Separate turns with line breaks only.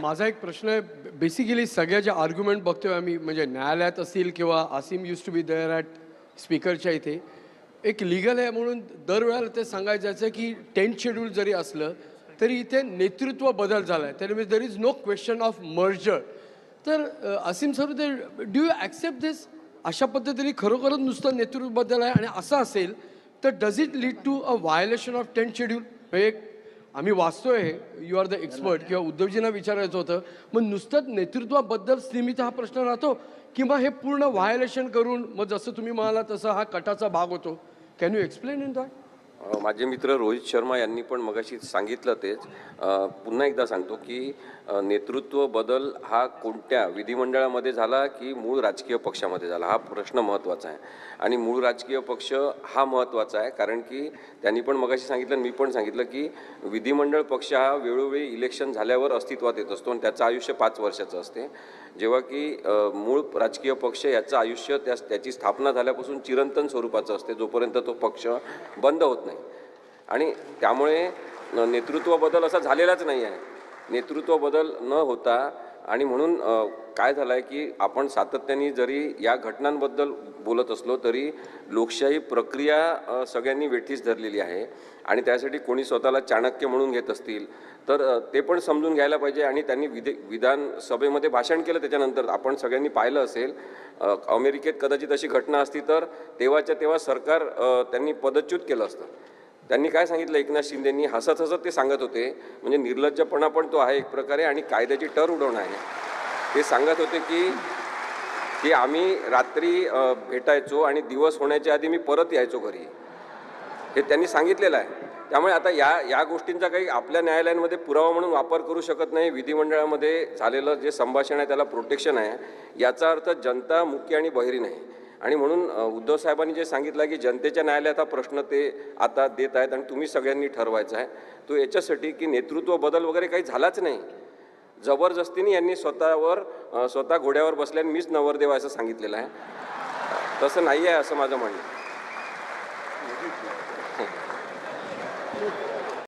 माझा एक प्रश्न आहे. बेसिकली सगळ्या ज्या आर्ग्युमेंट बघतोय आम्ही, म्हणजे न्यायालयात असतील किंवा Asim used to be there at स्पीकरच्या इथे, एक लीगल आहे म्हणून दरवेळेला ते सांगायचं जायचं की 10th शेड्यूल जरी असलं तरी इथे नेतृत्व बदल झाला आहे. त्यामुळे there is no question of merger. तर असीम सर, ते डू यू ॲक्सेप्ट दिस? अशा पद्धतीने खरोखरच नुसतं नेतृत्व बदल आहे आणि असं असेल तर does it lead to a violation of 10th schedule? एक आम्ही वाचतोय हे, यू आर द एक्सपर्ट, किंवा उद्धवजींना विचारायचं होतं, मग नुसतंच नेतृत्वाबद्दल सीमित हा प्रश्न राहतो किंवा हे पूर्ण व्हायोलेशन करून मग जसं तुम्ही म्हणाला तसं हा कटाचा भाग होतो? Can you explain in that?
माझे मित्र रोहित शर्मा यांनी पण मगाशी सांगितलं तेच. पुन्हा एकदा सांगतो की नेतृत्व बदल हा कोणत्या विधिमंडळामध्ये झाला की मूळ राजकीय पक्षामध्ये झाला, हा प्रश्न महत्त्वाचा आहे. आणि मूळ राजकीय पक्ष हा महत्त्वाचा आहे, कारण की त्यांनी पण मगाशी सांगितलं, मी पण सांगितलं की विधिमंडळ पक्ष हा वेळोवेळी इलेक्शन झाल्यावर अस्तित्वात येत असतो आणि त्याचं आयुष्य 5 वर्षाचं असते, जेव्हा की मूळ राजकीय पक्ष याचं आयुष्य त्याची स्थापना झाल्यापासून चिरंतन स्वरूपाचं असते, जोपर्यंत तो पक्ष बंद होत नाही. आणि त्यामुळे नेतृत्व बदल असा झालेलाच नाही आहे. नेतृत्व बदल न होता, आणि म्हणून काय झालं आहे की आपण सातत्याने जरी या घटनांबद्दल बोलत असलो तरी लोकशाही प्रक्रिया सगळ्यांनी वेठीस धरलेली आहे. आणि त्यासाठी कोणी स्वतःला चाणक्य म्हणून घेत असतील तर ते पण समजून घ्यायला पाहिजे. आणि त्यांनी विधानसभेमध्ये भाषण केलं, त्याच्यानंतर आपण सगळ्यांनी पाहिलं असेल, अमेरिकेत कदाचित अशी घटना असती तर तेव्हाच्या तेव्हा सरकार त्यांनी पदच्युत केलं असतं. त्यांनी काय सांगितलं, एकनाथ शिंदेंनी हसत हसत ते सांगत होते, म्हणजे निर्लज्जपणा पण तो आहे एक प्रकारे आणि कायद्याची टर उडवणं आहे. ते सांगत होते की आम्ही रात्री भेटायचो आणि दिवस होण्याच्या आधी मी परत यायचो घरी, हे त्यांनी सांगितलेलं आहे. त्यामुळे आता या गोष्टींचा काही आपल्या न्यायालयांमध्ये पुरावा म्हणून वापर करू शकत नाही. विधिमंडळामध्ये झालेलं जे संभाषण आहे त्याला प्रोटेक्शन आहे, याचा अर्थ जनता मुकी आणि बहिरी नाही. आणि म्हणून उद्धव साहेबांनी जे सांगितलं की जनतेच्या न्यायालयात हा प्रश्न ते आता देत आहेत आणि तुम्ही सगळ्यांनी ठरवायचा आहे, तो याच्यासाठी की नेतृत्व बदल वगैरे काही झालाच नाही. जबरदस्तीने यांनी स्वतः घोड्यावर बसल्याने मीच नवरदेव असं सांगितलेलं आहे. तसं नाही आहे असं माझं म्हणणं.